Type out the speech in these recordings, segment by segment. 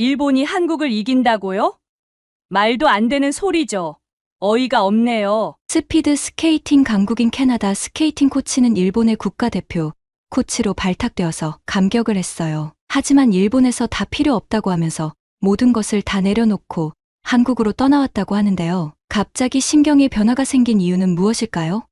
일본이 한국을 이긴다고요? 말도 안 되는 소리죠. 어이가 없네요. 스피드 스케이팅 강국인 캐나다 스케이팅 코치는 일본의 국가대표 코치로 발탁되어서 감격을 했어요. 하지만 일본에서 다 필요 없다고 하면서 모든 것을 다 내려놓고 한국으로 떠나왔다고 하는데요. 갑자기 심경의 변화가 생긴 이유는 무엇일까요?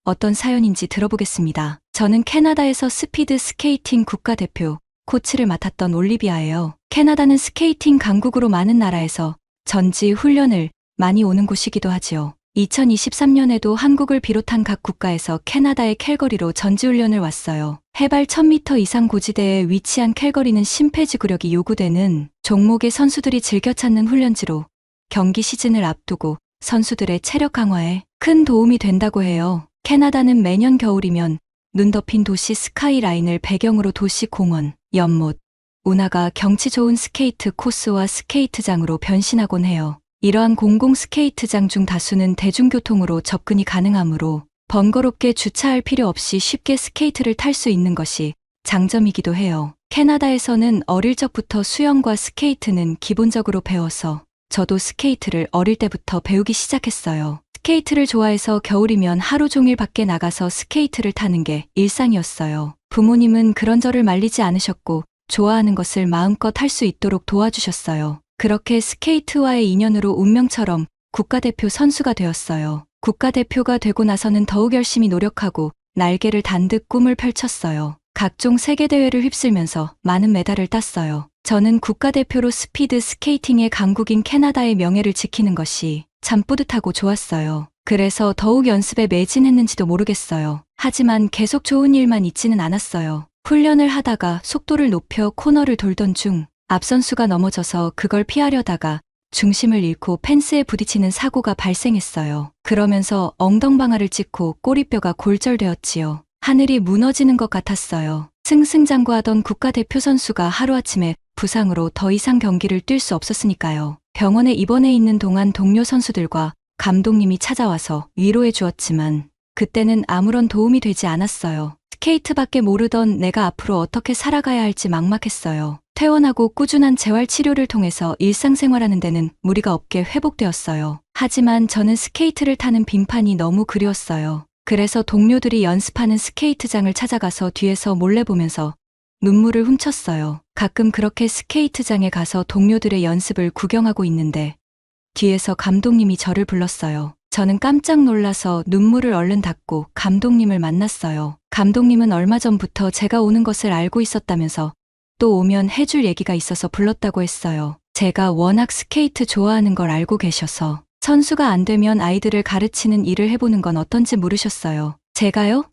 어떤 사연인지 들어보겠습니다. 저는 캐나다에서 스피드 스케이팅 국가대표 코치를 맡았던 올리비아예요. 캐나다는 스케이팅 강국으로 많은 나라에서 전지 훈련을 많이 오는 곳이기도 하지요. 2023년에도 한국을 비롯한 각 국가에서 캐나다의 캘거리로 전지훈련을 왔어요. 해발 1000m 이상 고지대에 위치한 캘거리는 심폐지구력이 요구되는 종목의 선수들이 즐겨 찾는 훈련지로 경기 시즌을 앞두고 선수들의 체력 강화에 큰 도움이 된다고 해요. 캐나다는 매년 겨울이면 눈 덮인 도시 스카이라인을 배경으로 도시 공원, 연못, 운하가 경치 좋은 스케이트 코스와 스케이트장으로 변신하곤 해요. 이러한 공공 스케이트장 중 다수는 대중교통으로 접근이 가능하므로 번거롭게 주차할 필요 없이 쉽게 스케이트를 탈 수 있는 것이 장점이기도 해요. 캐나다에서는 어릴 적부터 수영과 스케이트는 기본적으로 배워서 저도 스케이트를 어릴 때부터 배우기 시작했어요. 스케이트를 좋아해서 겨울이면 하루 종일 밖에 나가서 스케이트를 타는 게 일상이었어요. 부모님은 그런 저를 말리지 않으셨고 좋아하는 것을 마음껏 할 수 있도록 도와주셨어요. 그렇게 스케이트와의 인연으로 운명처럼 국가대표 선수가 되었어요. 국가대표가 되고 나서는 더욱 열심히 노력하고 날개를 단 듯 꿈을 펼쳤어요. 각종 세계대회를 휩쓸면서 많은 메달을 땄어요. 저는 국가대표로 스피드 스케이팅의 강국인 캐나다의 명예를 지키는 것이 참 뿌듯하고 좋았어요. 그래서 더욱 연습에 매진했는지도 모르겠어요. 하지만 계속 좋은 일만 있지는 않았어요. 훈련을 하다가 속도를 높여 코너를 돌던 중 앞 선수가 넘어져서 그걸 피하려다가 중심을 잃고 펜스에 부딪히는 사고가 발생했어요. 그러면서 엉덩방아를 찍고 꼬리뼈가 골절되었지요. 하늘이 무너지는 것 같았어요. 승승장구하던 국가대표 선수가 하루아침에 부상으로 더 이상 경기를 뛸 수 없었으니까요. 병원에 입원해 있는 동안 동료 선수들과 감독님이 찾아와서 위로해 주었지만 그때는 아무런 도움이 되지 않았어요. 스케이트밖에 모르던 내가 앞으로 어떻게 살아가야 할지 막막했어요. 퇴원하고 꾸준한 재활치료를 통해서 일상생활하는 데는 무리가 없게 회복되었어요. 하지만 저는 스케이트를 타는 빙판이 너무 그리웠어요. 그래서 동료들이 연습하는 스케이트장을 찾아가서 뒤에서 몰래 보면서 눈물을 훔쳤어요. 가끔 그렇게 스케이트장에 가서 동료들의 연습을 구경하고 있는데 뒤에서 감독님이 저를 불렀어요. 저는 깜짝 놀라서 눈물을 얼른 닦고 감독님을 만났어요. 감독님은 얼마 전부터 제가 오는 것을 알고 있었다면서 또 오면 해줄 얘기가 있어서 불렀다고 했어요. 제가 워낙 스케이트 좋아하는 걸 알고 계셔서 선수가 안 되면 아이들을 가르치는 일을 해보는 건 어떤지 물으셨어요. 제가요?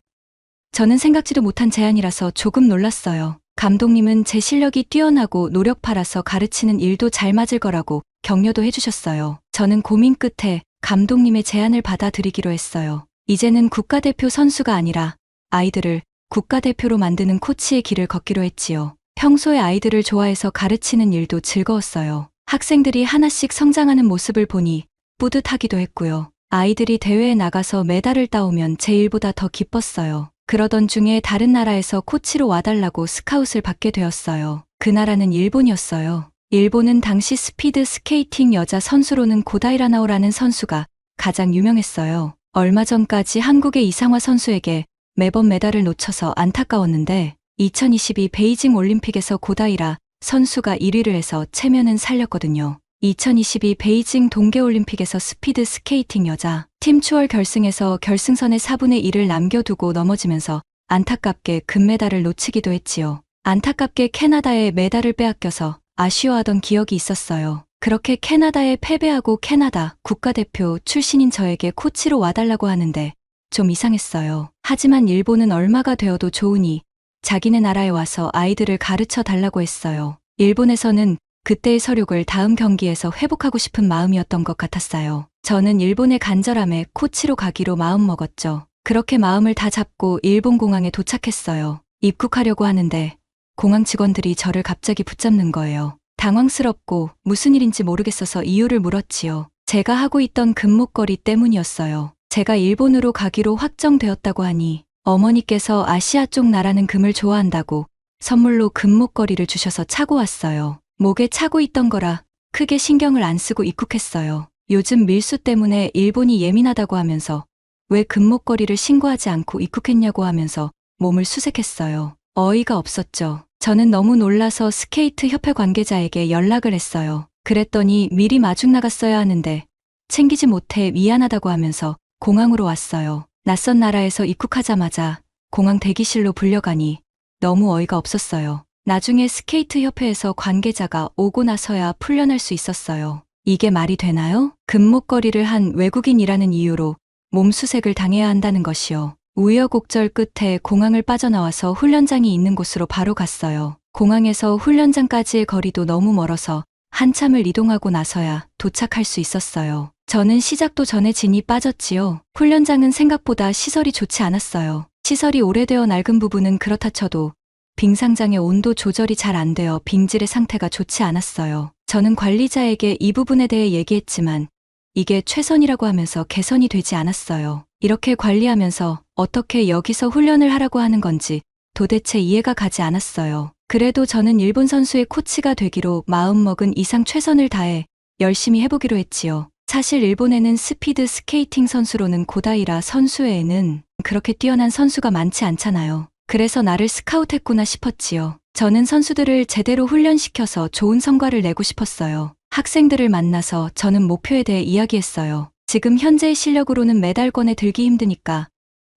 저는 생각지도 못한 제안이라서 조금 놀랐어요. 감독님은 제 실력이 뛰어나고 노력파라서 가르치는 일도 잘 맞을 거라고 격려도 해주셨어요. 저는 고민 끝에 감독님의 제안을 받아들이기로 했어요. 이제는 국가대표 선수가 아니라 아이들을 국가대표로 만드는 코치의 길을 걷기로 했지요. 평소에 아이들을 좋아해서 가르치는 일도 즐거웠어요. 학생들이 하나씩 성장하는 모습을 보니 뿌듯하기도 했고요. 아이들이 대회에 나가서 메달을 따오면 제 일보다 더 기뻤어요. 그러던 중에 다른 나라에서 코치로 와달라고 스카웃을 받게 되었어요. 그 나라는 일본이었어요. 일본은 당시 스피드 스케이팅 여자 선수로는 고다이라 나오라는 선수가 가장 유명했어요. 얼마 전까지 한국의 이상화 선수에게 매번 메달을 놓쳐서 안타까웠는데 2022 베이징 올림픽에서 고다이라 선수가 1위를 해서 체면은 살렸거든요. 2022 베이징 동계올림픽에서 스피드 스케이팅 여자 팀 추월 결승에서 결승선의 4분의 1을 남겨두고 넘어지면서 안타깝게 금메달을 놓치기도 했지요. 안타깝게 캐나다에 메달을 빼앗겨서 아쉬워하던 기억이 있었어요. 그렇게 캐나다에 패배하고 캐나다 국가대표 출신인 저에게 코치로 와달라고 하는데 좀 이상했어요. 하지만 일본은 얼마가 되어도 좋으니 자기네 나라에 와서 아이들을 가르쳐 달라고 했어요. 일본에서는 그때의 서륙을 다음 경기에서 회복하고 싶은 마음이었던 것 같았어요. 저는 일본의 간절함에 코치로 가기로 마음먹었죠. 그렇게 마음을 다 잡고 일본 공항에 도착했어요. 입국하려고 하는데 공항 직원들이 저를 갑자기 붙잡는 거예요. 당황스럽고 무슨 일인지 모르겠어서 이유를 물었지요. 제가 하고 있던 금목걸이 때문이었어요. 제가 일본으로 가기로 확정되었다고 하니 어머니께서 아시아 쪽 나라는 금을 좋아한다고 선물로 금목걸이를 주셔서 차고 왔어요. 목에 차고 있던 거라 크게 신경을 안 쓰고 입국했어요. 요즘 밀수 때문에 일본이 예민하다고 하면서 왜 금목걸이를 신고하지 않고 입국했냐고 하면서 몸을 수색했어요. 어이가 없었죠. 저는 너무 놀라서 스케이트 협회 관계자에게 연락을 했어요. 그랬더니 미리 마중 나갔어야 하는데 챙기지 못해 미안하다고 하면서 공항으로 왔어요. 낯선 나라에서 입국하자마자 공항 대기실로 불려가니 너무 어이가 없었어요. 나중에 스케이트 협회에서 관계자가 오고 나서야 풀려날 수 있었어요. 이게 말이 되나요? 금목걸이를 한 외국인이라는 이유로 몸수색을 당해야 한다는 것이요. 우여곡절 끝에 공항을 빠져나와서 훈련장이 있는 곳으로 바로 갔어요. 공항에서 훈련장까지의 거리도 너무 멀어서 한참을 이동하고 나서야 도착할 수 있었어요. 저는 시작도 전에 진이 빠졌지요. 훈련장은 생각보다 시설이 좋지 않았어요. 시설이 오래되어 낡은 부분은 그렇다 쳐도 빙상장의 온도 조절이 잘 안 되어 빙질의 상태가 좋지 않았어요. 저는 관리자에게 이 부분에 대해 얘기했지만 이게 최선이라고 하면서 개선이 되지 않았어요. 이렇게 관리하면서 어떻게 여기서 훈련을 하라고 하는 건지 도대체 이해가 가지 않았어요. 그래도 저는 일본 선수의 코치가 되기로 마음먹은 이상 최선을 다해 열심히 해보기로 했지요. 사실 일본에는 스피드 스케이팅 선수로는 고다이라 선수 외에는 그렇게 뛰어난 선수가 많지 않잖아요. 그래서 나를 스카우트했구나 싶었지요. 저는 선수들을 제대로 훈련시켜서 좋은 성과를 내고 싶었어요. 학생들을 만나서 저는 목표에 대해 이야기했어요. 지금 현재의 실력으로는 메달권에 들기 힘드니까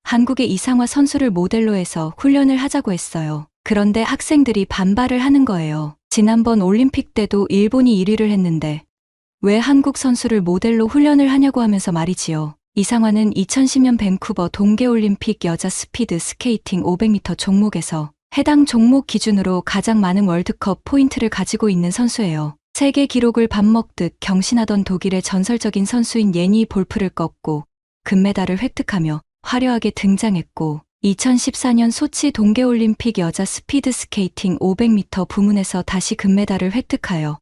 한국의 이상화 선수를 모델로 해서 훈련을 하자고 했어요. 그런데 학생들이 반발을 하는 거예요. 지난번 올림픽 때도 일본이 1위를 했는데 왜 한국 선수를 모델로 훈련을 하냐고 하면서 말이지요. 이상화는 2010년 밴쿠버 동계올림픽 여자 스피드 스케이팅 500m 종목에서 해당 종목 기준으로 가장 많은 월드컵 포인트를 가지고 있는 선수예요. 세계 기록을 밥 먹듯 경신하던 독일의 전설적인 선수인 예니 볼프를 꺾고 금메달을 획득하며 화려하게 등장했고 2014년 소치 동계올림픽 여자 스피드 스케이팅 500m 부문에서 다시 금메달을 획득하여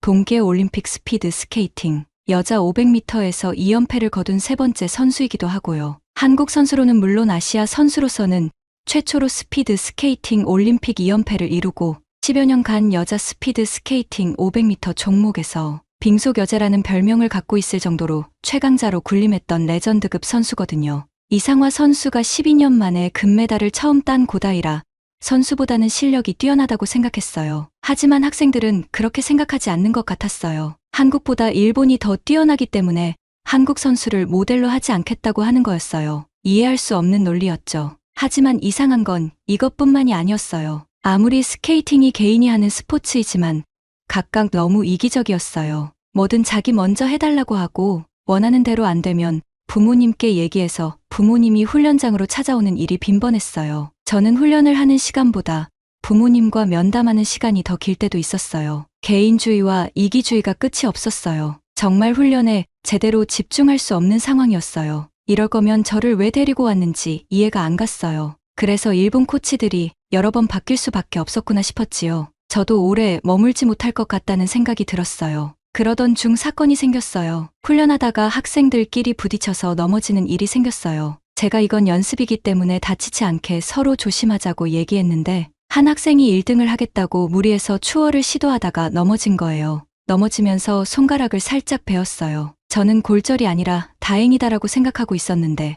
동계올림픽 스피드 스케이팅 여자 500m에서 2연패를 거둔 세 번째 선수이기도 하고요. 한국 선수로는 물론 아시아 선수로서는 최초로 스피드 스케이팅 올림픽 2연패를 이루고 10여 년간 여자 스피드 스케이팅 500m 종목에서 빙속 여제라는 별명을 갖고 있을 정도로 최강자로 군림했던 레전드급 선수거든요. 이상화 선수가 12년 만에 금메달을 처음 딴 고다이라 선수보다는 실력이 뛰어나다고 생각했어요. 하지만 학생들은 그렇게 생각하지 않는 것 같았어요. 한국보다 일본이 더 뛰어나기 때문에 한국 선수를 모델로 하지 않겠다고 하는 거였어요. 이해할 수 없는 논리였죠. 하지만 이상한 건 이것뿐만이 아니었어요. 아무리 스케이팅이 개인이 하는 스포츠이지만 각각 너무 이기적이었어요. 뭐든 자기 먼저 해달라고 하고 원하는 대로 안 되면 부모님께 얘기해서 부모님이 훈련장으로 찾아오는 일이 빈번했어요. 저는 훈련을 하는 시간보다 부모님과 면담하는 시간이 더 길 때도 있었어요. 개인주의와 이기주의가 끝이 없었어요. 정말 훈련에 제대로 집중할 수 없는 상황이었어요. 이럴 거면 저를 왜 데리고 왔는지 이해가 안 갔어요. 그래서 일본 코치들이 여러 번 바뀔 수밖에 없었구나 싶었지요. 저도 오래 머물지 못할 것 같다는 생각이 들었어요. 그러던 중 사건이 생겼어요. 훈련하다가 학생들끼리 부딪혀서 넘어지는 일이 생겼어요. 제가 이건 연습이기 때문에 다치지 않게 서로 조심하자고 얘기했는데 한 학생이 1등을 하겠다고 무리해서 추월을 시도하다가 넘어진 거예요. 넘어지면서 손가락을 살짝 베었어요. 저는 골절이 아니라 다행이다라고 생각하고 있었는데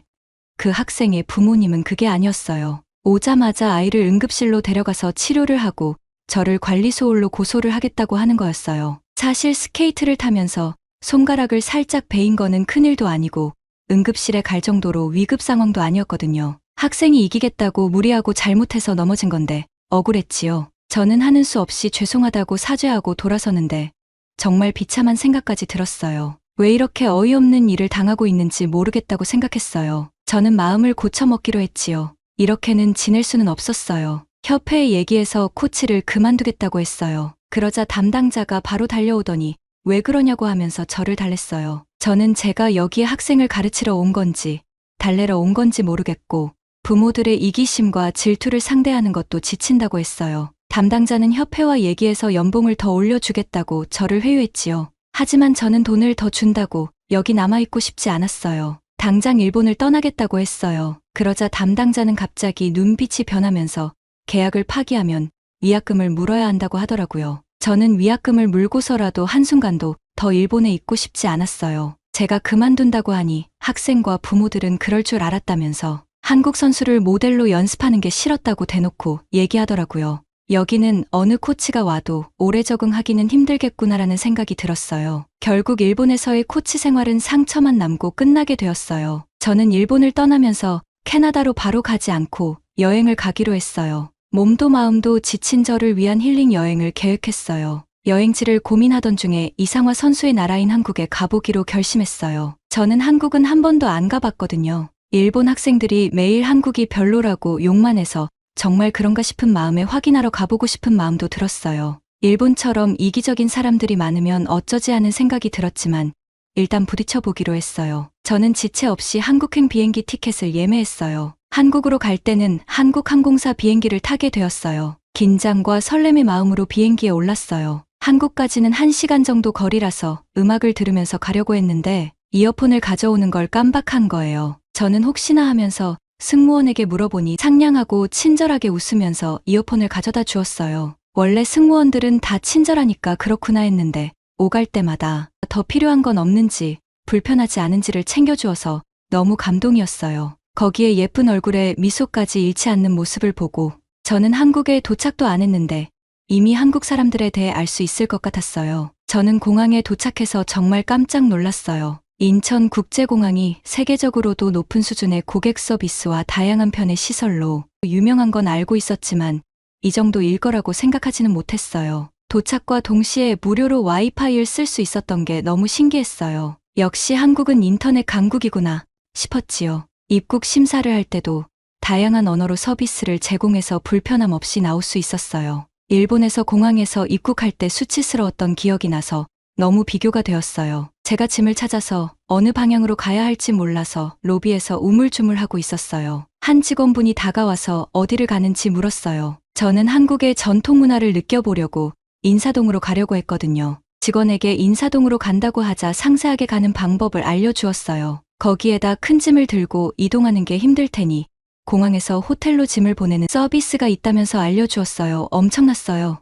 그 학생의 부모님은 그게 아니었어요. 오자마자 아이를 응급실로 데려가서 치료를 하고 저를 관리소홀로 고소를 하겠다고 하는 거였어요. 사실 스케이트를 타면서 손가락을 살짝 베인 거는 큰일도 아니고 응급실에 갈 정도로 위급 상황도 아니었거든요. 학생이 이기겠다고 무리하고 잘못해서 넘어진 건데 억울했지요. 저는 하는 수 없이 죄송하다고 사죄하고 돌아서는데 정말 비참한 생각까지 들었어요. 왜 이렇게 어이없는 일을 당하고 있는지 모르겠다고 생각했어요. 저는 마음을 고쳐먹기로 했지요. 이렇게는 지낼 수는 없었어요. 협회에 얘기해서 코치를 그만두겠다고 했어요. 그러자 담당자가 바로 달려오더니 왜 그러냐고 하면서 저를 달랬어요. 저는 제가 여기에 학생을 가르치러 온 건지 달래러 온 건지 모르겠고 부모들의 이기심과 질투를 상대하는 것도 지친다고 했어요. 담당자는 협회와 얘기해서 연봉을 더 올려주겠다고 저를 회유했지요. 하지만 저는 돈을 더 준다고 여기 남아있고 싶지 않았어요. 당장 일본을 떠나겠다고 했어요. 그러자 담당자는 갑자기 눈빛이 변하면서 계약을 파기하면 위약금을 물어야 한다고 하더라고요. 저는 위약금을 물고서라도 한순간도 더 일본에 있고 싶지 않았어요. 제가 그만둔다고 하니 학생과 부모들은 그럴 줄 알았다면서 한국 선수를 모델로 연습하는 게 싫었다고 대놓고 얘기하더라고요. 여기는 어느 코치가 와도 오래 적응하기는 힘들겠구나라는 생각이 들었어요. 결국 일본에서의 코치 생활은 상처만 남고 끝나게 되었어요. 저는 일본을 떠나면서 캐나다로 바로 가지 않고 여행을 가기로 했어요. 몸도 마음도 지친 저를 위한 힐링 여행을 계획했어요. 여행지를 고민하던 중에 이상화 선수의 나라인 한국에 가보기로 결심했어요. 저는 한국은 한 번도 안 가봤거든요. 일본 학생들이 매일 한국이 별로라고 욕만 해서 정말 그런가 싶은 마음에 확인하러 가보고 싶은 마음도 들었어요. 일본처럼 이기적인 사람들이 많으면 어쩌지 하는 생각이 들었지만 일단 부딪혀보기로 했어요. 저는 지체 없이 한국행 비행기 티켓을 예매했어요. 한국으로 갈 때는 한국항공사 비행기를 타게 되었어요. 긴장과 설렘의 마음으로 비행기에 올랐어요. 한국까지는 1시간 정도 거리라서 음악을 들으면서 가려고 했는데 이어폰을 가져오는 걸 깜빡한 거예요. 저는 혹시나 하면서 승무원에게 물어보니 상냥하고 친절하게 웃으면서 이어폰을 가져다 주었어요. 원래 승무원들은 다 친절하니까 그렇구나 했는데 오갈 때마다 더 필요한 건 없는지 불편하지 않은지를 챙겨주어서 너무 감동이었어요. 거기에 예쁜 얼굴에 미소까지 잃지 않는 모습을 보고 저는 한국에 도착도 안 했는데 이미 한국 사람들에 대해 알 수 있을 것 같았어요. 저는 공항에 도착해서 정말 깜짝 놀랐어요. 인천국제공항이 세계적으로도 높은 수준의 고객 서비스와 다양한 편의 시설로 유명한 건 알고 있었지만 이 정도일 거라고 생각하지는 못했어요. 도착과 동시에 무료로 와이파이를 쓸 수 있었던 게 너무 신기했어요. 역시 한국은 인터넷 강국이구나 싶었지요. 입국 심사를 할 때도 다양한 언어로 서비스를 제공해서 불편함 없이 나올 수 있었어요. 일본에서 공항에서 입국할 때 수치스러웠던 기억이 나서 너무 비교가 되었어요. 제가 짐을 찾아서 어느 방향으로 가야 할지 몰라서 로비에서 우물쭈물하고 있었어요. 한 직원분이 다가와서 어디를 가는지 물었어요. 저는 한국의 전통 문화를 느껴보려고 인사동으로 가려고 했거든요. 직원에게 인사동으로 간다고 하자 상세하게 가는 방법을 알려주었어요. 거기에다 큰 짐을 들고 이동하는 게 힘들 테니 공항에서 호텔로 짐을 보내는 서비스가 있다면서 알려주었어요. 엄청났어요.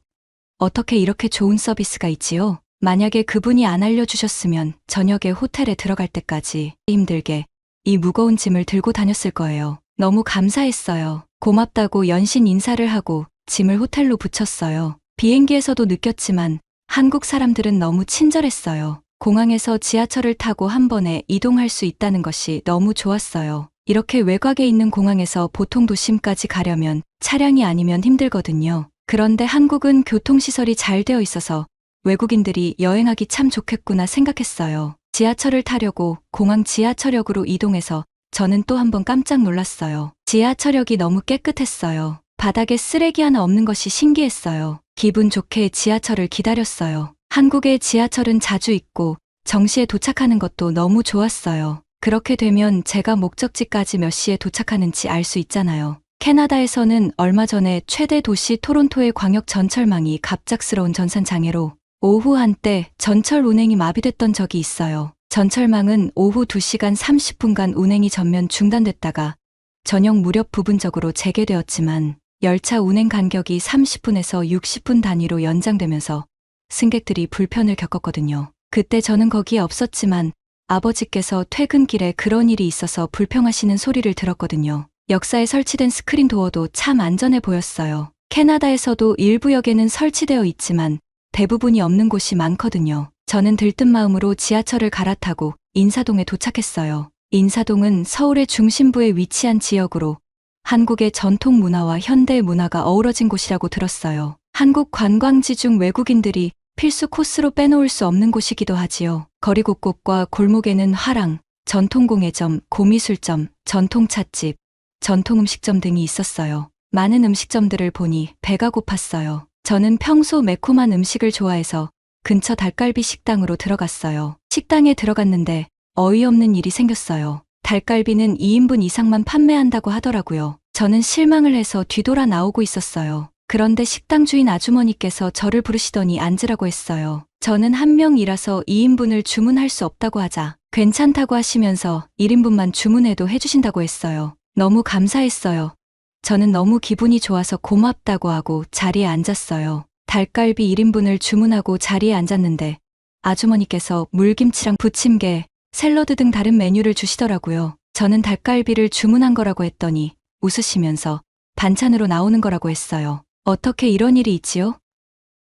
어떻게 이렇게 좋은 서비스가 있지요? 만약에 그분이 안 알려주셨으면 저녁에 호텔에 들어갈 때까지 힘들게 이 무거운 짐을 들고 다녔을 거예요. 너무 감사했어요. 고맙다고 연신 인사를 하고 짐을 호텔로 붙였어요. 비행기에서도 느꼈지만 한국 사람들은 너무 친절했어요. 공항에서 지하철을 타고 한 번에 이동할 수 있다는 것이 너무 좋았어요. 이렇게 외곽에 있는 공항에서 보통 도심까지 가려면 차량이 아니면 힘들거든요. 그런데 한국은 교통시설이 잘 되어 있어서 외국인들이 여행하기 참 좋겠구나 생각했어요. 지하철을 타려고 공항 지하철역으로 이동해서 저는 또 한 번 깜짝 놀랐어요. 지하철역이 너무 깨끗했어요. 바닥에 쓰레기 하나 없는 것이 신기했어요. 기분 좋게 지하철을 기다렸어요. 한국의 지하철은 자주 있고 정시에 도착하는 것도 너무 좋았어요. 그렇게 되면 제가 목적지까지 몇 시에 도착하는지 알 수 있잖아요. 캐나다에서는 얼마 전에 최대 도시 토론토의 광역 전철망이 갑작스러운 전산 장애로 오후 한때 전철 운행이 마비됐던 적이 있어요. 전철망은 오후 2시간 30분간 운행이 전면 중단됐다가 저녁 무렵 부분적으로 재개되었지만 열차 운행 간격이 30분에서 60분 단위로 연장되면서 승객들이 불편을 겪었거든요. 그때 저는 거기에 없었지만 아버지께서 퇴근길에 그런 일이 있어서 불평하시는 소리를 들었거든요. 역사에 설치된 스크린 도어도 참 안전해 보였어요. 캐나다에서도 일부 역에는 설치되어 있지만 대부분이 없는 곳이 많거든요. 저는 들뜬 마음으로 지하철을 갈아타고 인사동에 도착했어요. 인사동은 서울의 중심부에 위치한 지역으로 한국의 전통 문화와 현대 문화가 어우러진 곳이라고 들었어요. 한국 관광지 중 외국인들이 필수 코스로 빼놓을 수 없는 곳이기도 하지요. 거리 곳곳과 골목에는 화랑, 전통공예점, 고미술점, 전통찻집, 전통음식점 등이 있었어요. 많은 음식점들을 보니 배가 고팠어요. 저는 평소 매콤한 음식을 좋아해서 근처 닭갈비 식당으로 들어갔어요. 식당에 들어갔는데 어이없는 일이 생겼어요. 닭갈비는 2인분 이상만 판매한다고 하더라고요. 저는 실망을 해서 뒤돌아 나오고 있었어요. 그런데 식당 주인 아주머니께서 저를 부르시더니 앉으라고 했어요. 저는 한 명이라서 2인분을 주문할 수 없다고 하자 괜찮다고 하시면서 1인분만 주문해도 해주신다고 했어요. 너무 감사했어요. 저는 너무 기분이 좋아서 고맙다고 하고 자리에 앉았어요. 닭갈비 1인분을 주문하고 자리에 앉았는데 아주머니께서 물김치랑 부침개, 샐러드 등 다른 메뉴를 주시더라고요. 저는 닭갈비를 주문한 거라고 했더니 웃으시면서 반찬으로 나오는 거라고 했어요. 어떻게 이런 일이 있지요?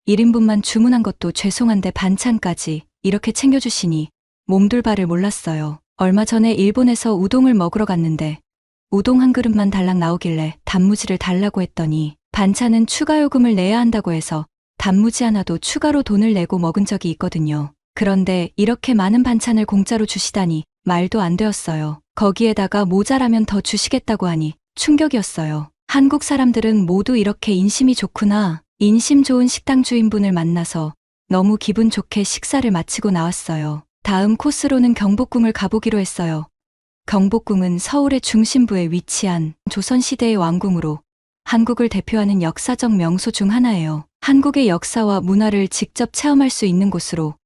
1인분만 주문한 것도 죄송한데 반찬까지 이렇게 챙겨주시니 몸둘 바를 몰랐어요. 얼마 전에 일본에서 우동을 먹으러 갔는데 우동 한 그릇만 달랑 나오길래 단무지를 달라고 했더니 반찬은 추가 요금을 내야 한다고 해서 단무지 하나도 추가로 돈을 내고 먹은 적이 있거든요. 그런데 이렇게 많은 반찬을 공짜로 주시다니 말도 안 되었어요. 거기에다가 모자라면 더 주시겠다고 하니 충격이었어요. 한국 사람들은 모두 이렇게 인심이 좋구나. 인심 좋은 식당 주인분을 만나서 너무 기분 좋게 식사를 마치고 나왔어요. 다음 코스로는 경복궁을 가보기로 했어요. 경복궁은 서울의 중심부에 위치한 조선시대의 왕궁으로 한국을 대표하는 역사적 명소 중 하나예요. 한국의 역사와 문화를 직접 체험할 수 있는 곳으로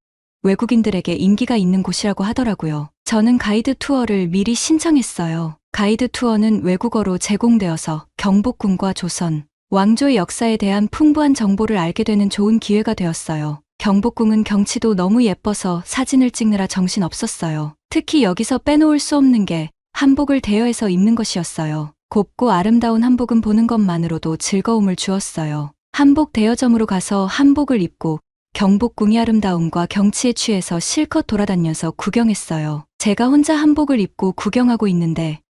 외국인들에게 인기가 있는 곳이라고 하더라고요. 저는 가이드 투어를 미리 신청했어요. 가이드 투어는 외국어로 제공되어서 경복궁과 조선, 왕조의 역사에 대한 풍부한 정보를 알게 되는 좋은 기회가 되었어요. 경복궁은 경치도 너무 예뻐서 사진을 찍느라 정신 없었어요. 특히 여기서 빼놓을 수 없는 게 한복을 대여해서 입는 것이었어요. 곱고 아름다운 한복은 보는 것만으로도 즐거움을 주었어요. 한복 대여점으로 가서 한복을 입고 경복궁의 아름다움과 경치에 취해서 실컷 돌아다녀서 구경했어요. 제가 혼자 한복을 입고 구경하고 있는데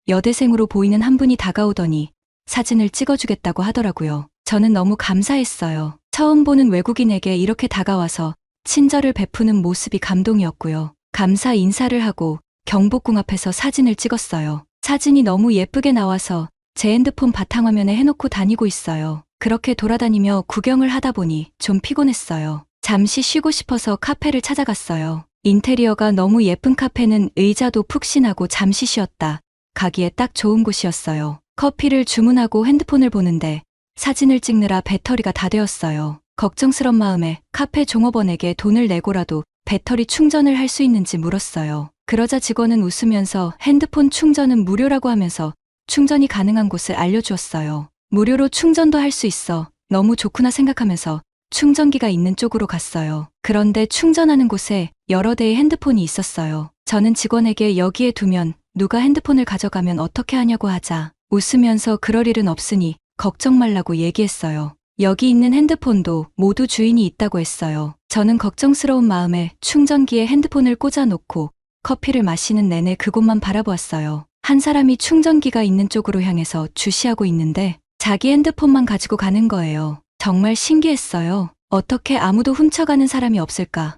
여대생으로 보이는 한 분이 다가오더니 사진을 찍어주겠다고 하더라고요. 저는 너무 감사했어요. 처음 보는 외국인에게 이렇게 다가와서 친절을 베푸는 모습이 감동이었고요. 감사 인사를 하고 경복궁 앞에서 사진을 찍었어요. 사진이 너무 예쁘게 나와서 제 핸드폰 바탕화면에 해놓고 다니고 있어요. 그렇게 돌아다니며 구경을 하다 보니 좀 피곤했어요. 잠시 쉬고 싶어서 카페를 찾아갔어요. 인테리어가 너무 예쁜 카페는 의자도 푹신하고 잠시 쉬었다 가기에 딱 좋은 곳이었어요. 커피를 주문하고 핸드폰을 보는데 사진을 찍느라 배터리가 다 되었어요. 걱정스런 마음에 카페 종업원에게 돈을 내고라도 배터리 충전을 할 수 있는지 물었어요. 그러자 직원은 웃으면서 핸드폰 충전은 무료라고 하면서 충전이 가능한 곳을 알려주었어요. 무료로 충전도 할 수 있어 너무 좋구나 생각하면서 충전기가 있는 쪽으로 갔어요. 그런데 충전하는 곳에 여러 대의 핸드폰이 있었어요. 저는 직원에게 여기에 두면 누가 핸드폰을 가져가면 어떻게 하냐고 하자 웃으면서 그럴 일은 없으니 걱정 말라고 얘기했어요. 여기 있는 핸드폰도 모두 주인이 있다고 했어요. 저는 걱정스러운 마음에 충전기에 핸드폰을 꽂아놓고 커피를 마시는 내내 그곳만 바라보았어요. 한 사람이 충전기가 있는 쪽으로 향해서 주시하고 있는데 자기 핸드폰만 가지고 가는 거예요. 정말 신기했어요. 어떻게 아무도 훔쳐가는 사람이 없을까?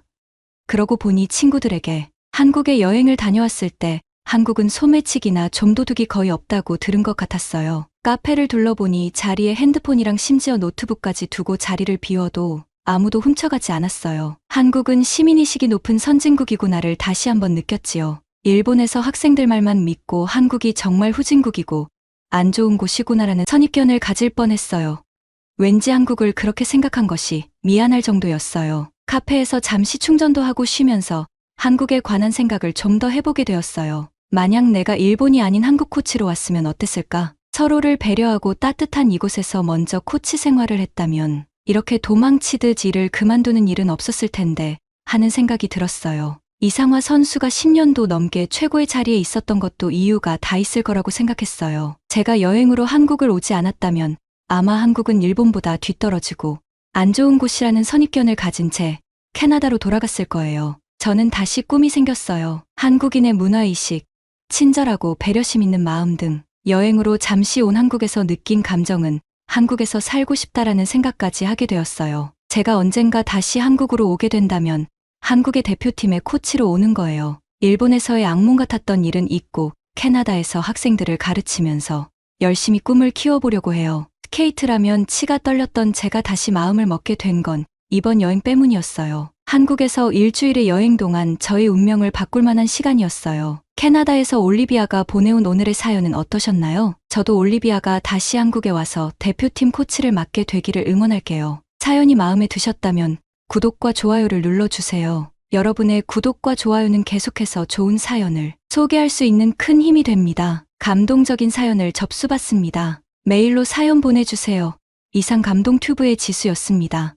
그러고 보니 친구들에게 한국에 여행을 다녀왔을 때 한국은 소매치기나 좀도둑이 거의 없다고 들은 것 같았어요. 카페를 둘러보니 자리에 핸드폰이랑 심지어 노트북까지 두고 자리를 비워도 아무도 훔쳐가지 않았어요. 한국은 시민의식이 높은 선진국이구나를 다시 한번 느꼈지요. 일본에서 학생들 말만 믿고 한국이 정말 후진국이고 안 좋은 곳이구나라는 선입견을 가질 뻔했어요. 왠지 한국을 그렇게 생각한 것이 미안할 정도였어요. 카페에서 잠시 충전도 하고 쉬면서 한국에 관한 생각을 좀 더 해보게 되었어요. 만약 내가 일본이 아닌 한국 코치로 왔으면 어땠을까? 서로를 배려하고 따뜻한 이곳에서 먼저 코치 생활을 했다면 이렇게 도망치듯 일을 그만두는 일은 없었을 텐데 하는 생각이 들었어요. 이상화 선수가 10년도 넘게 최고의 자리에 있었던 것도 이유가 다 있을 거라고 생각했어요. 제가 여행으로 한국을 오지 않았다면 아마 한국은 일본보다 뒤떨어지고 안 좋은 곳이라는 선입견을 가진 채 캐나다로 돌아갔을 거예요. 저는 다시 꿈이 생겼어요. 한국인의 문화의식, 친절하고 배려심 있는 마음 등 여행으로 잠시 온 한국에서 느낀 감정은 한국에서 살고 싶다라는 생각까지 하게 되었어요. 제가 언젠가 다시 한국으로 오게 된다면 한국의 대표팀의 코치로 오는 거예요. 일본에서의 악몽 같았던 일은 잊고 캐나다에서 학생들을 가르치면서 열심히 꿈을 키워보려고 해요. 스케이트라면 치가 떨렸던 제가 다시 마음을 먹게 된 건 이번 여행 때문이었어요. 한국에서 일주일의 여행 동안 저의 운명을 바꿀 만한 시간이었어요. 캐나다에서 올리비아가 보내온 오늘의 사연은 어떠셨나요? 저도 올리비아가 다시 한국에 와서 대표팀 코치를 맡게 되기를 응원할게요. 사연이 마음에 드셨다면 구독과 좋아요를 눌러주세요. 여러분의 구독과 좋아요는 계속해서 좋은 사연을 소개할 수 있는 큰 힘이 됩니다. 감동적인 사연을 접수받습니다. 메일로 사연 보내주세요. 이상 감동 튜브의 지수였습니다.